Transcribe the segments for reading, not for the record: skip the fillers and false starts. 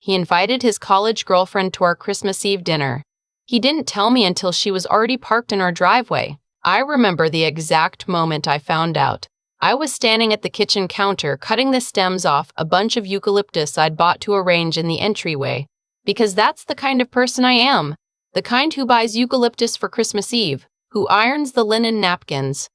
He invited his college girlfriend to our Christmas Eve dinner. He didn't tell me until she was already parked in our driveway. I remember the exact moment I found out. I was standing at the kitchen counter cutting the stems off a bunch of eucalyptus I'd bought to arrange in the entryway. Because that's the kind of person I am. The kind who buys eucalyptus for Christmas Eve, who irons the linen napkins,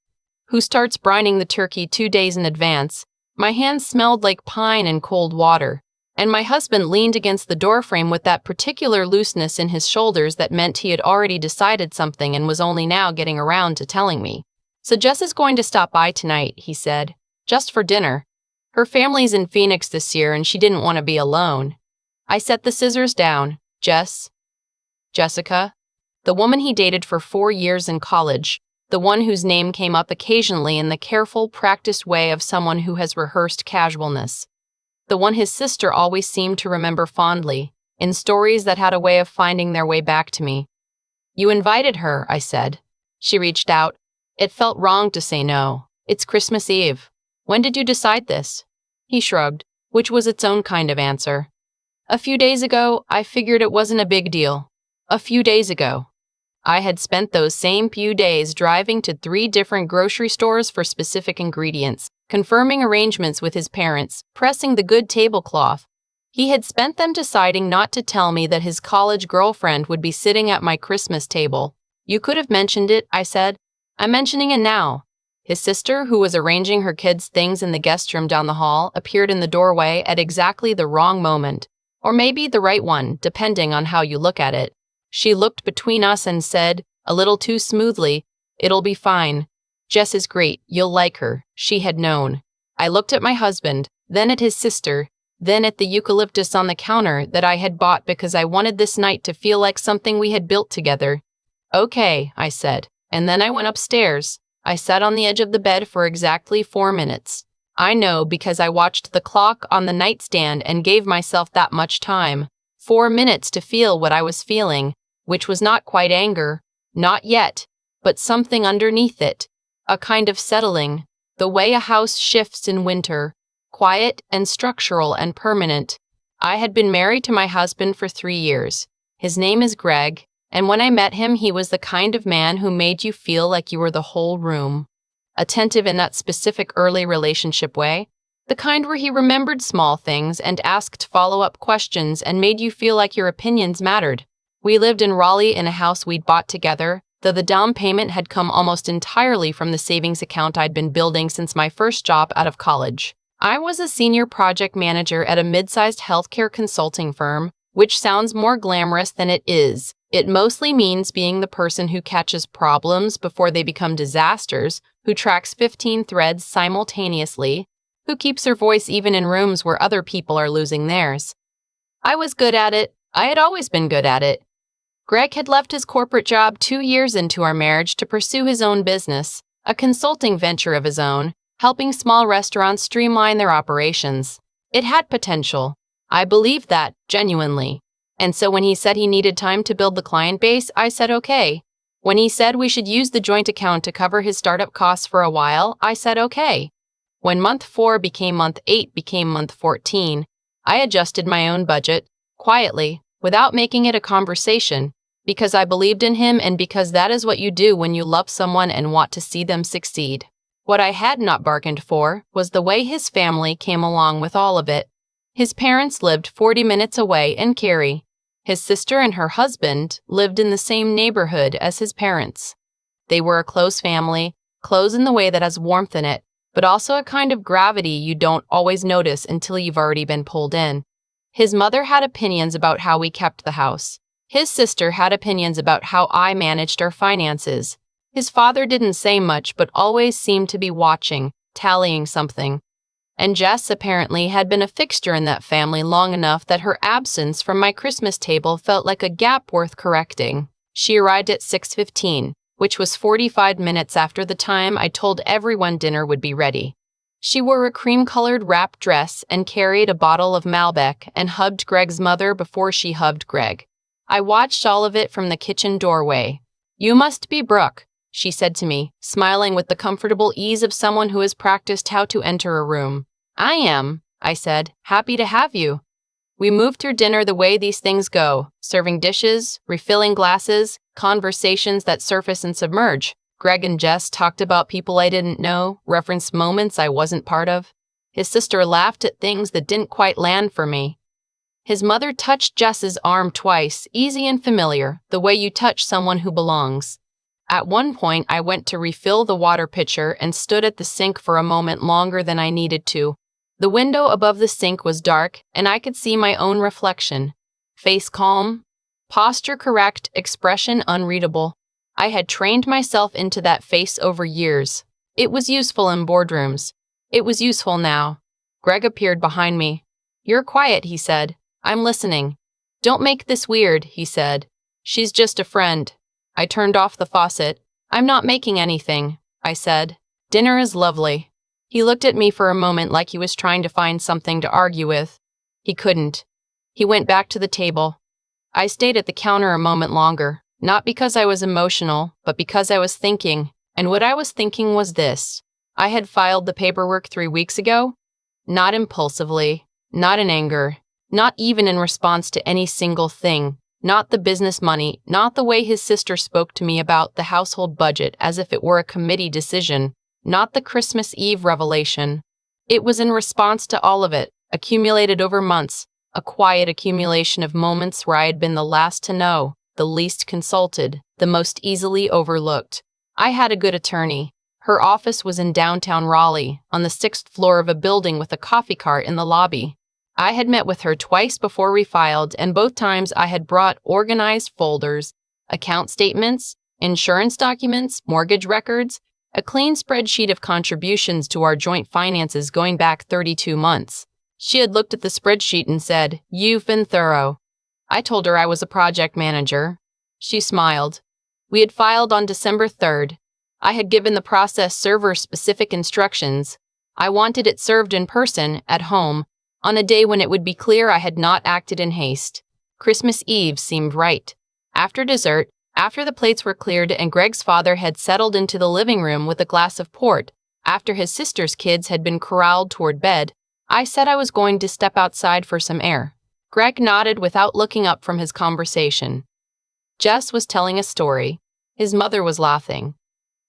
who starts brining the turkey 2 days in advance. My hands smelled like pine and cold water, and my husband leaned against the doorframe with that particular looseness in his shoulders that meant he had already decided something and was only now getting around to telling me. So Jess is going to stop by tonight, he said, just for dinner. Her family's in Phoenix this year and she didn't want to be alone. I set the scissors down. Jessica, the woman he dated for 4 years in college, the one whose name came up occasionally in the careful, practiced way of someone who has rehearsed casualness. The one his sister always seemed to remember fondly, in stories that had a way of finding their way back to me. You invited her, I said. She reached out. It felt wrong to say no. It's Christmas Eve. When did you decide this? He shrugged, which was its own kind of answer. A few days ago, I figured it wasn't a big deal. A few days ago. I had spent those same few days driving to 3 different grocery stores for specific ingredients, confirming arrangements with his parents, pressing the good tablecloth. He had spent them deciding not to tell me that his college girlfriend would be sitting at my Christmas table. You could have mentioned it, I said. I'm mentioning it now. His sister, who was arranging her kids' things in the guest room down the hall, appeared in the doorway at exactly the wrong moment. Or maybe the right one, depending on how you look at it. She looked between us and said, a little too smoothly, "It'll be fine. Jess is great, you'll like her." She had known. I looked at my husband, then at his sister, then at the eucalyptus on the counter that I had bought because I wanted this night to feel like something we had built together. Okay, I said, and then I went upstairs. I sat on the edge of the bed for exactly 4 minutes. I know because I watched the clock on the nightstand and gave myself that much time. 4 minutes to feel what I was feeling, which was not quite anger, not yet, but something underneath it, a kind of settling, the way a house shifts in winter, quiet and structural and permanent. I had been married to my husband for 3 years. His name is Greg, and when I met him, he was the kind of man who made you feel like you were the whole room. Attentive in that specific early relationship way, the kind where he remembered small things and asked follow-up questions and made you feel like your opinions mattered. We lived in Raleigh in a house we'd bought together, though the down payment had come almost entirely from the savings account I'd been building since my first job out of college. I was a senior project manager at a mid-sized healthcare consulting firm, which sounds more glamorous than it is. It mostly means being the person who catches problems before they become disasters, who tracks 15 threads simultaneously, who keeps her voice even in rooms where other people are losing theirs. I was good at it. I had always been good at it. Greg had left his corporate job 2 years into our marriage to pursue his own business, a consulting venture of his own, helping small restaurants streamline their operations. It had potential. I believed that, genuinely. And so when he said he needed time to build the client base, I said okay. When he said we should use the joint account to cover his startup costs for a while, I said okay. When month 4 became month 8 became month 14, I adjusted my own budget, quietly, without making it a conversation, because I believed in him and because that is what you do when you love someone and want to see them succeed. What I had not bargained for was the way his family came along with all of it. His parents lived 40 minutes away in Cary. His sister and her husband lived in the same neighborhood as his parents. They were a close family, close in the way that has warmth in it, but also a kind of gravity you don't always notice until you've already been pulled in. His mother had opinions about how we kept the house. His sister had opinions about how I managed our finances. His father didn't say much but always seemed to be watching, tallying something. And Jess apparently had been a fixture in that family long enough that her absence from my Christmas table felt like a gap worth correcting. She arrived at 6:15, which was 45 minutes after the time I told everyone dinner would be ready. She wore a cream-colored wrap dress and carried a bottle of Malbec and hugged Greg's mother before she hugged Greg. I watched all of it from the kitchen doorway. "You must be Brooke," she said to me, smiling with the comfortable ease of someone who has practiced how to enter a room. "I am," I said, "happy to have you." We moved through dinner the way these things go, serving dishes, refilling glasses, conversations that surface and submerge. Greg and Jess talked about people I didn't know, referenced moments I wasn't part of. His sister laughed at things that didn't quite land for me. His mother touched Jess's arm twice, easy and familiar, the way you touch someone who belongs. At one point, I went to refill the water pitcher and stood at the sink for a moment longer than I needed to. The window above the sink was dark, and I could see my own reflection. Face calm, posture correct, expression unreadable. I had trained myself into that face over years. It was useful in boardrooms. It was useful now. Greg appeared behind me. "You're quiet," he said. "I'm listening." "Don't make this weird," he said. "She's just a friend." I turned off the faucet. "I'm not making anything," I said. "Dinner is lovely." He looked at me for a moment like he was trying to find something to argue with. He couldn't. He went back to the table. I stayed at the counter a moment longer, not because I was emotional, but because I was thinking, and what I was thinking was this. I had filed the paperwork 3 weeks ago, not impulsively, not in anger, not even in response to any single thing, not the business money, not the way his sister spoke to me about the household budget as if it were a committee decision, not the Christmas Eve revelation. It was in response to all of it, accumulated over months, a quiet accumulation of moments where I had been the last to know, the least consulted, the most easily overlooked. I had a good attorney. Her office was in downtown Raleigh, on the 6th floor of a building with a coffee cart in the lobby. I had met with her twice before we filed, and both times I had brought organized folders, account statements, insurance documents, mortgage records, a clean spreadsheet of contributions to our joint finances going back 32 months. She had looked at the spreadsheet and said, "You've been thorough." I told her I was a project manager. She smiled. We had filed on December 3rd. I had given the process server specific instructions. I wanted it served in person, at home, on a day when it would be clear I had not acted in haste. Christmas Eve seemed right. After dessert, after the plates were cleared and Greg's father had settled into the living room with a glass of port, after his sister's kids had been corralled toward bed, I said I was going to step outside for some air. Greg nodded without looking up from his conversation. Jess was telling a story. His mother was laughing.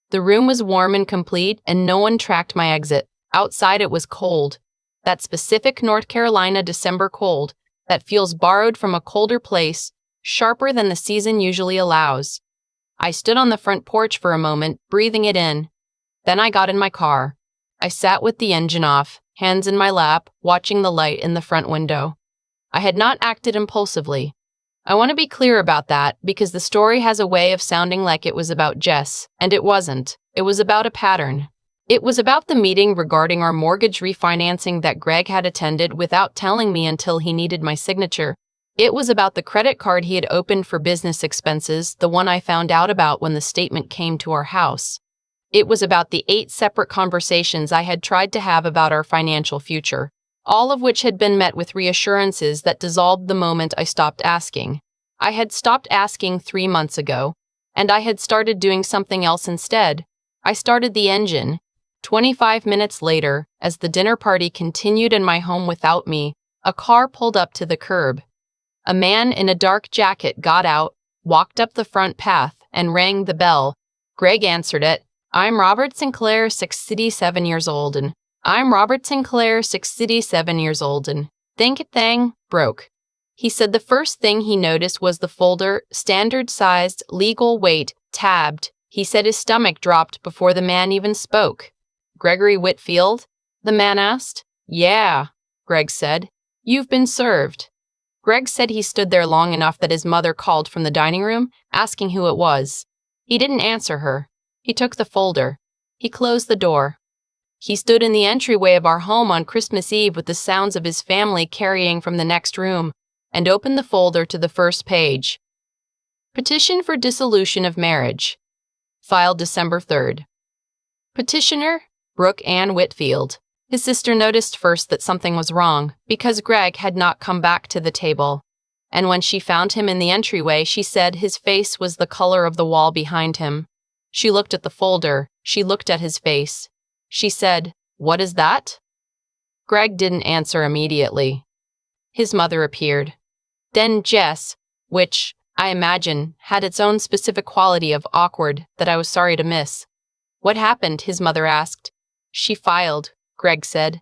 The room was warm and complete, and no one tracked my exit. Outside it was cold. That specific North Carolina December cold that feels borrowed from a colder place, sharper than the season usually allows. I stood on the front porch for a moment, breathing it in. Then I got in my car. I sat with the engine off, hands in my lap, watching the light in the front window. I had not acted impulsively. I want to be clear about that because the story has a way of sounding like it was about Jess, and it wasn't. It was about a pattern. It was about the meeting regarding our mortgage refinancing that Greg had attended without telling me until he needed my signature. It was about the credit card he had opened for business expenses, the one I found out about when the statement came to our house. It was about the 8 separate conversations I had tried to have about our financial future, all of which had been met with reassurances that dissolved the moment I stopped asking. I had stopped asking 3 months ago, and I had started doing something else instead. I started the engine. 25 minutes later, as the dinner party continued in my home without me, a car pulled up to the curb. A man in a dark jacket got out, walked up the front path, and rang the bell. Greg answered it. "I'm Robert Sinclair, 67 years old, and I'm Robert Sinclair, 67 years old, and thing broke." He said the first thing he noticed was the folder, standard-sized, legal weight, tabbed. He said his stomach dropped before the man even spoke. "Gregory Whitfield?" the man asked. "Yeah," Greg said. "You've been served." Greg said he stood there long enough that his mother called from the dining room, asking who it was. He didn't answer her. He took the folder. He closed the door. He stood in the entryway of our home on Christmas Eve with the sounds of his family carrying from the next room, and opened the folder to the first page. Petition for dissolution of marriage. Filed December 3rd. Petitioner, Brooke Ann Whitfield. His sister noticed first that something was wrong, because Greg had not come back to the table. And when she found him in the entryway, she said his face was the color of the wall behind him. She looked at the folder. She looked at his face. She said, "What is that?" Greg didn't answer immediately. His mother appeared. Then Jess, which, I imagine, had its own specific quality of awkward that I was sorry to miss. What happened? His mother asked. She filed, Greg said.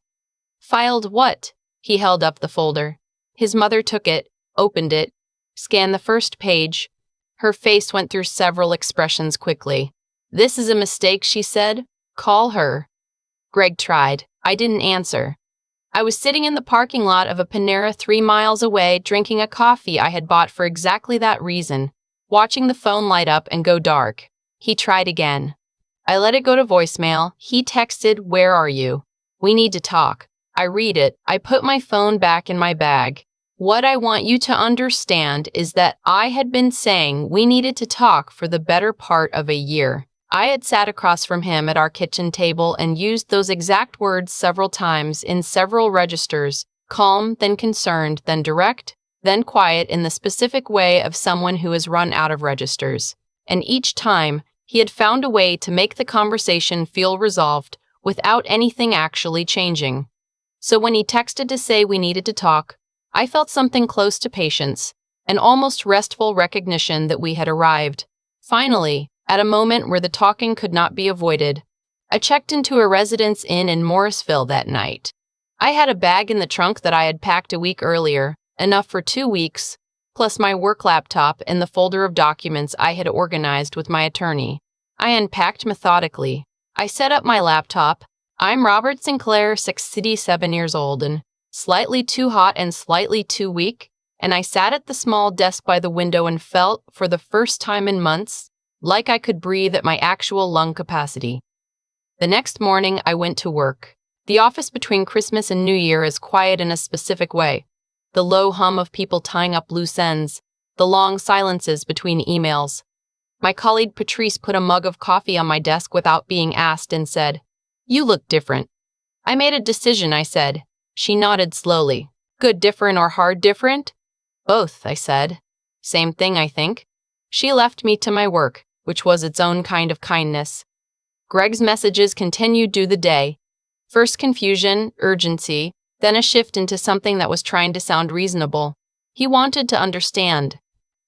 Filed what? He held up the folder. His mother took it, opened it, scanned the first page. Her face went through several expressions quickly. This is a mistake, she said. Call her. Greg tried. I didn't answer. I was sitting in the parking lot of a Panera 3 miles away drinking a coffee I had bought for exactly that reason, watching the phone light up and go dark. He tried again. I let it go to voicemail. He texted, "Where are you? We need to talk." I read it. I put my phone back in my bag. What I want you to understand is that I had been saying we needed to talk for the better part of a year. I had sat across from him at our kitchen table and used those exact words several times in several registers, calm, then concerned, then direct, then quiet in the specific way of someone who has run out of registers. And each time, he had found a way to make the conversation feel resolved without anything actually changing. So when he texted to say we needed to talk, I felt something close to patience, an almost restful recognition that we had arrived. Finally, at a moment where the talking could not be avoided, I checked into a residence inn in Morrisville that night. I had a bag in the trunk that I had packed a week earlier, enough for 2 weeks, plus my work laptop and the folder of documents I had organized with my attorney. I unpacked methodically. I set up my laptop. I'm Robert Sinclair, 67 years old, and slightly too hot and slightly too weak, and I sat at the small desk by the window and felt, for the first time in months, like I could breathe at my actual lung capacity. The next morning, I went to work. The office between Christmas and New Year is quiet in a specific way. The low hum of people tying up loose ends, the long silences between emails. My colleague Patrice put a mug of coffee on my desk without being asked and said, "You look different." I made a decision, I said. She nodded slowly. Good different or hard different? Both, I said. Same thing, I think. She left me to my work, which was its own kind of kindness. Greg's messages continued through the day. First confusion, urgency, then a shift into something that was trying to sound reasonable. He wanted to understand.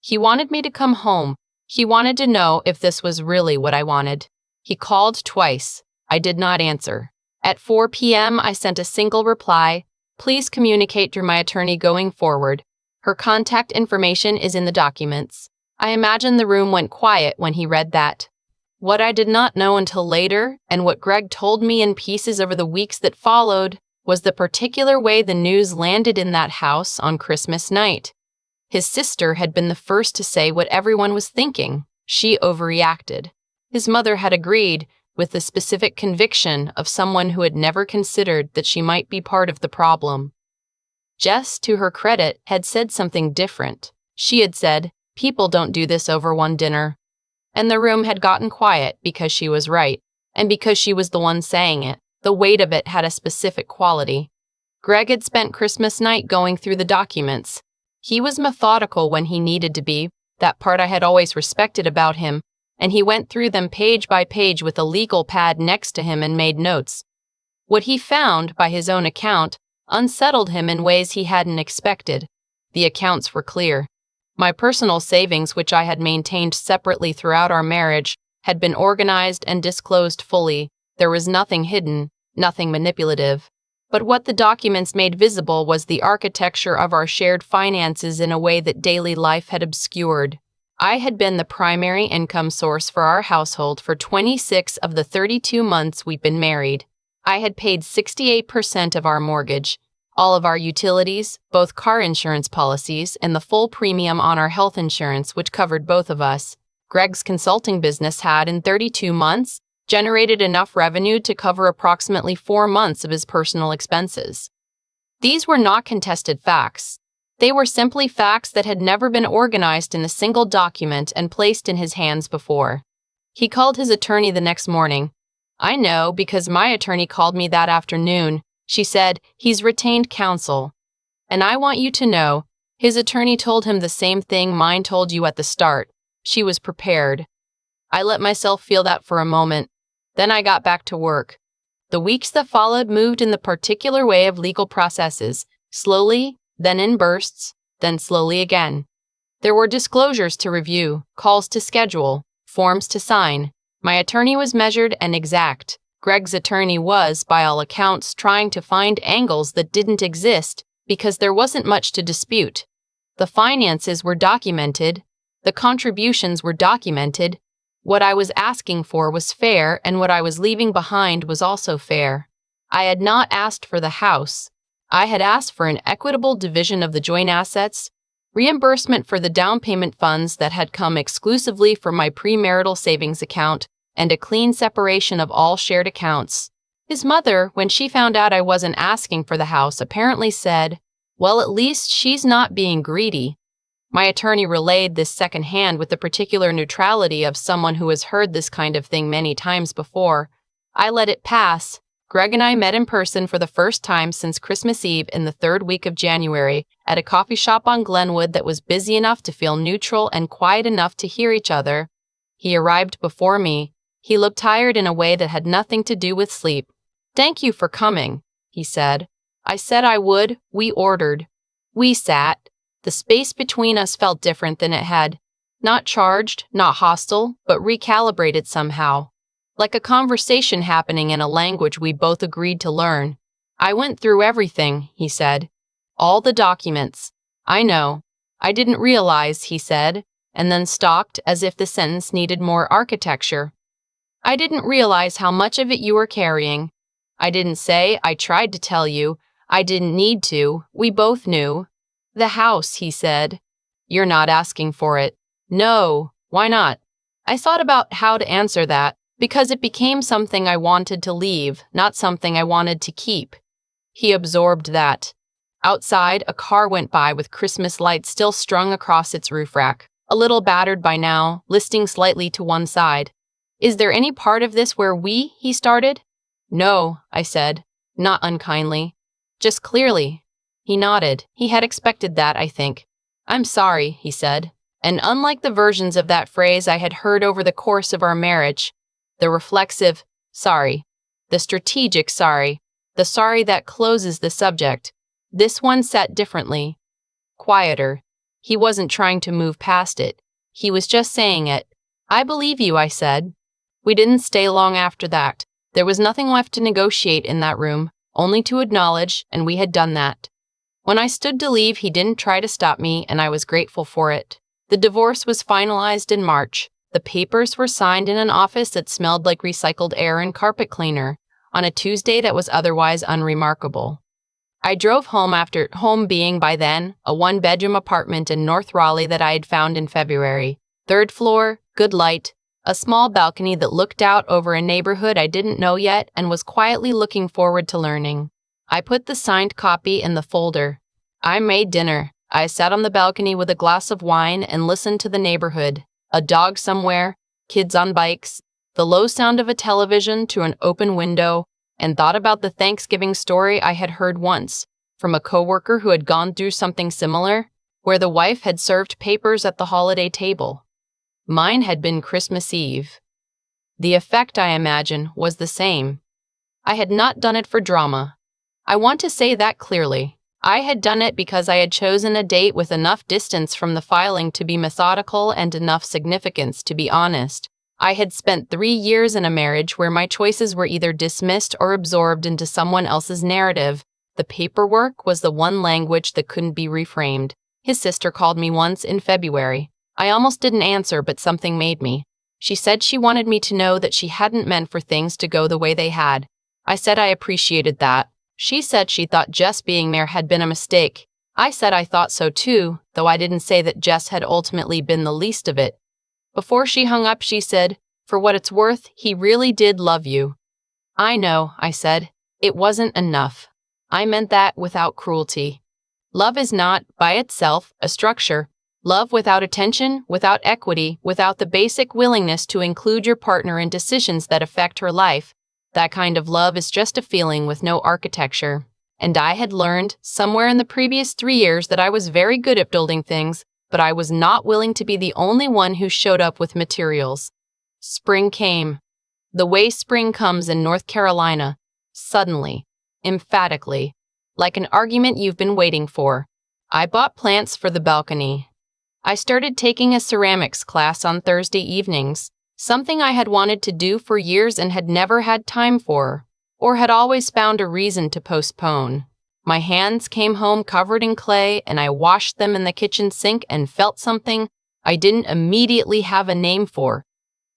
He wanted me to come home. He wanted to know if this was really what I wanted. He called twice. I did not answer. At 4 p.m., I sent a single reply. Please communicate through my attorney going forward. Her contact information is in the documents. I imagine the room went quiet when he read that. What I did not know until later, and what Greg told me in pieces over the weeks that followed, was the particular way the news landed in that house on Christmas night. His sister had been the first to say what everyone was thinking. She overreacted. His mother had agreed, with the specific conviction of someone who had never considered that she might be part of the problem. Jess, to her credit, had said something different. She had said, "People don't do this over one dinner." And the room had gotten quiet because she was right, and because she was the one saying it. The weight of it had a specific quality. Greg had spent Christmas night going through the documents. He was methodical when he needed to be, that part I had always respected about him, and he went through them page by page with a legal pad next to him and made notes. What he found, by his own account, unsettled him in ways he hadn't expected. The accounts were clear. My personal savings, which I had maintained separately throughout our marriage, had been organized and disclosed fully. There was nothing hidden, nothing manipulative. But what the documents made visible was the architecture of our shared finances in a way that daily life had obscured. I had been the primary income source for our household for 26 of the 32 months we'd been married. I had paid 68% of our mortgage, all of our utilities, both car insurance policies, and the full premium on our health insurance, which covered both of us. Greg's consulting business had, in 32 months, generated enough revenue to cover approximately 4 months of his personal expenses. These were not contested facts. They were simply facts that had never been organized in a single document and placed in his hands before. He called his attorney the next morning. I know, because my attorney called me that afternoon. She said, "He's retained counsel." And I want you to know, his attorney told him the same thing mine told you at the start. She was prepared. I let myself feel that for a moment. Then I got back to work. The weeks that followed moved in the particular way of legal processes, slowly, then in bursts, then slowly again. There were disclosures to review, calls to schedule, forms to sign. My attorney was measured and exact. Greg's attorney was, by all accounts, trying to find angles that didn't exist because there wasn't much to dispute. The finances were documented. The contributions were documented. What I was asking for was fair, and what I was leaving behind was also fair. I had not asked for the house. I had asked for an equitable division of the joint assets, reimbursement for the down payment funds that had come exclusively from my premarital savings account, and a clean separation of all shared accounts. His mother, when she found out I wasn't asking for the house, apparently said, "Well, at least she's not being greedy." My attorney relayed this secondhand with the particular neutrality of someone who has heard this kind of thing many times before. I let it pass. Greg and I met in person for the first time since Christmas Eve in the third week of January at a coffee shop on Glenwood that was busy enough to feel neutral and quiet enough to hear each other. He arrived before me. He looked tired in a way that had nothing to do with sleep. "Thank you for coming," he said. I said I would. We ordered. We sat. The space between us felt different than it had. Not charged, not hostile, but recalibrated somehow. Like a conversation happening in a language we both agreed to learn. "I went through everything," he said. "All the documents. I know. I didn't realize," he said, and then stopped as if the sentence needed more architecture. "I didn't realize how much of it you were carrying. I didn't say, I tried to tell you. I didn't need to. We both knew." "The house," he said. "You're not asking for it." "No. Why not?" I thought about how to answer that, because it became something I wanted to leave, not something I wanted to keep. He absorbed that. Outside, a car went by with Christmas lights still strung across its roof rack, a little battered by now, listing slightly to one side. "Is there any part of this where he started?" "No," I said, not unkindly. "Just clearly." He nodded. He had expected that, I think. "I'm sorry," he said. And unlike the versions of that phrase I had heard over the course of our marriage, the reflexive sorry, the strategic sorry, the sorry that closes the subject, this one sat differently, quieter. He wasn't trying to move past it. He was just saying it. "I believe you," I said. We didn't stay long after that. There was nothing left to negotiate in that room, only to acknowledge, and we had done that. When I stood to leave, he didn't try to stop me, and I was grateful for it. The divorce was finalized in March. The papers were signed in an office that smelled like recycled air and carpet cleaner, on a Tuesday that was otherwise unremarkable. I drove home after home being, by then, a one-bedroom apartment in North Raleigh that I had found in February. Third floor, good light, a small balcony that looked out over a neighborhood I didn't know yet and was quietly looking forward to learning. I put the signed copy in the folder. I made dinner. I sat on the balcony with a glass of wine and listened to the neighborhood. A dog somewhere, kids on bikes, the low sound of a television to an open window, and thought about the Thanksgiving story I had heard once from a coworker who had gone through something similar, where the wife had served papers at the holiday table. Mine had been Christmas Eve. The effect, I imagine, was the same. I had not done it for drama. I want to say that clearly. I had done it because I had chosen a date with enough distance from the filing to be methodical and enough significance to be honest. I had spent 3 years in a marriage where my choices were either dismissed or absorbed into someone else's narrative. The paperwork was the one language that couldn't be reframed. His sister called me once in February. I almost didn't answer, but something made me. She said she wanted me to know that she hadn't meant for things to go the way they had. I said I appreciated that. She said she thought Jess being there had been a mistake. I said I thought so too, though I didn't say that Jess had ultimately been the least of it. Before she hung up, she said, "For what it's worth, he really did love you." "I know," I said. "It wasn't enough." I meant that without cruelty. Love is not, by itself, a structure. Love without attention, without equity, without the basic willingness to include your partner in decisions that affect her life, that kind of love is just a feeling with no architecture. And I had learned, somewhere in the previous 3 years, that I was very good at building things, but I was not willing to be the only one who showed up with materials. Spring came. The way spring comes in North Carolina, suddenly, emphatically, like an argument you've been waiting for. I bought plants for the balcony. I started taking a ceramics class on Thursday evenings, something I had wanted to do for years and had never had time for, or had always found a reason to postpone. My hands came home covered in clay, and I washed them in the kitchen sink and felt something I didn't immediately have a name for.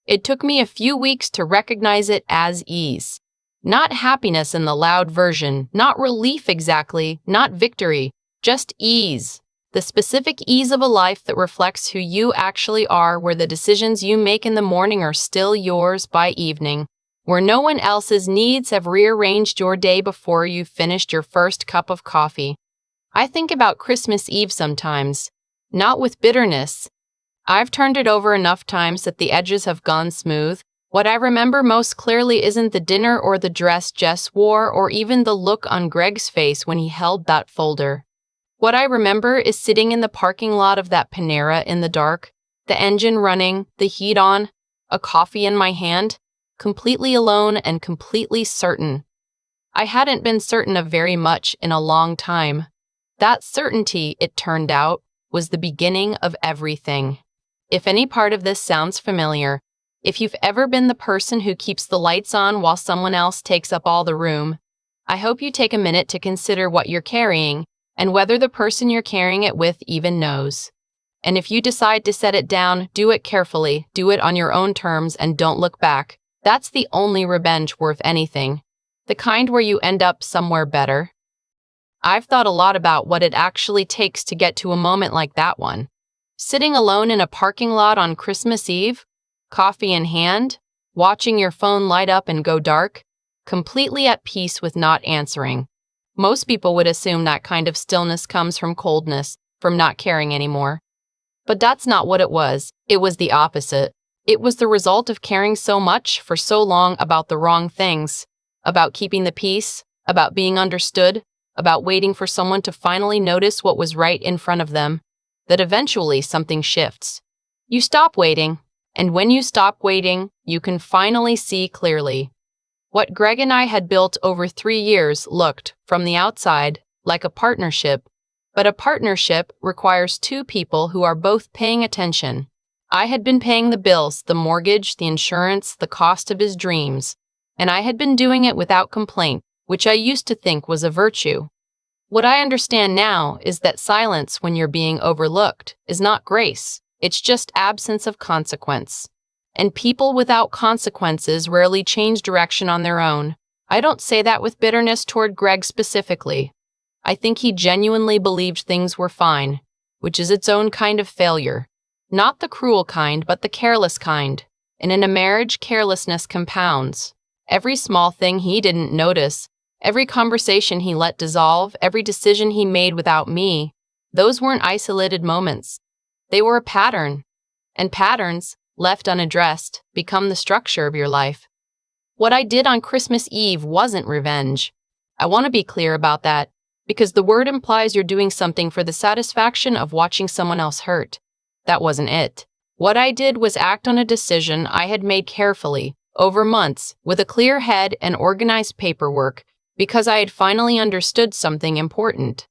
It took me a few weeks to recognize it as ease. Not happiness in the loud version, not relief exactly, not victory, just ease. The specific ease of a life that reflects who you actually are, where the decisions you make in the morning are still yours by evening, where no one else's needs have rearranged your day before you've finished your first cup of coffee. I think about Christmas Eve sometimes, not with bitterness. I've turned it over enough times that the edges have gone smooth. What I remember most clearly isn't the dinner or the dress Jess wore or even the look on Greg's face when he held that folder. What I remember is sitting in the parking lot of that Panera in the dark, the engine running, the heat on, a coffee in my hand, completely alone and completely certain. I hadn't been certain of very much in a long time. That certainty, it turned out, was the beginning of everything. If any part of this sounds familiar, if you've ever been the person who keeps the lights on while someone else takes up all the room, I hope you take a minute to consider what you're carrying and whether the person you're carrying it with even knows. And if you decide to set it down, do it carefully, do it on your own terms, and don't look back. That's the only revenge worth anything. The kind where you end up somewhere better. I've thought a lot about what it actually takes to get to a moment like that one. Sitting alone in a parking lot on Christmas Eve, coffee in hand, watching your phone light up and go dark, completely at peace with not answering. Most people would assume that kind of stillness comes from coldness, from not caring anymore. But that's not what it was. It was the opposite. It was the result of caring so much for so long about the wrong things, about keeping the peace, about being understood, about waiting for someone to finally notice what was right in front of them, that eventually something shifts. You stop waiting, and when you stop waiting, you can finally see clearly. What Greg and I had built over 3 years looked, from the outside, like a partnership, but a partnership requires two people who are both paying attention. I had been paying the bills, the mortgage, the insurance, the cost of his dreams, and I had been doing it without complaint, which I used to think was a virtue. What I understand now is that silence when you're being overlooked is not grace, it's just absence of consequence. And people without consequences rarely change direction on their own. I don't say that with bitterness toward Greg specifically. I think he genuinely believed things were fine, which is its own kind of failure. Not the cruel kind, but the careless kind. And in a marriage, carelessness compounds. Every small thing he didn't notice, every conversation he let dissolve, every decision he made without me, those weren't isolated moments. They were a pattern. And patterns, left unaddressed, become the structure of your life. What I did on Christmas Eve wasn't revenge. I want to be clear about that, because the word implies you're doing something for the satisfaction of watching someone else hurt. That wasn't it. What I did was act on a decision I had made carefully, over months, with a clear head and organized paperwork, because I had finally understood something important.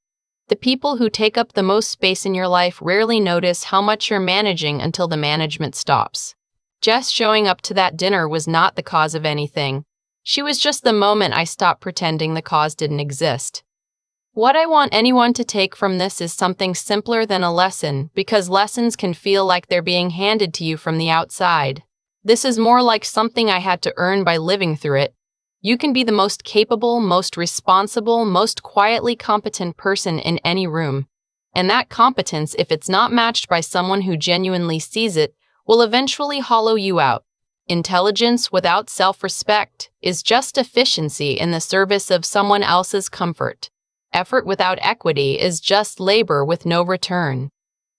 The people who take up the most space in your life rarely notice how much you're managing until the management stops. Jess showing up to that dinner was not the cause of anything. She was just the moment I stopped pretending the cause didn't exist. What I want anyone to take from this is something simpler than a lesson, because lessons can feel like they're being handed to you from the outside. This is more like something I had to earn by living through it. You can be the most capable, most responsible, most quietly competent person in any room. And that competence, if it's not matched by someone who genuinely sees it, will eventually hollow you out. Intelligence without self-respect is just efficiency in the service of someone else's comfort. Effort without equity is just labor with no return.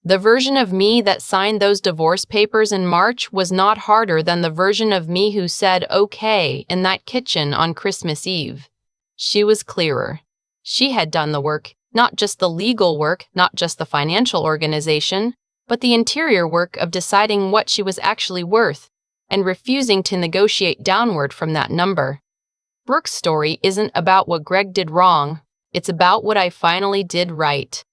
The version of me that signed those divorce papers in March was not harder than the version of me who said okay in that kitchen on Christmas Eve. She was clearer. She had done the work, not just the legal work, not just the financial organization, but the interior work of deciding what she was actually worth and refusing to negotiate downward from that number. Brooke's story isn't about what Greg did wrong, it's about what I finally did right.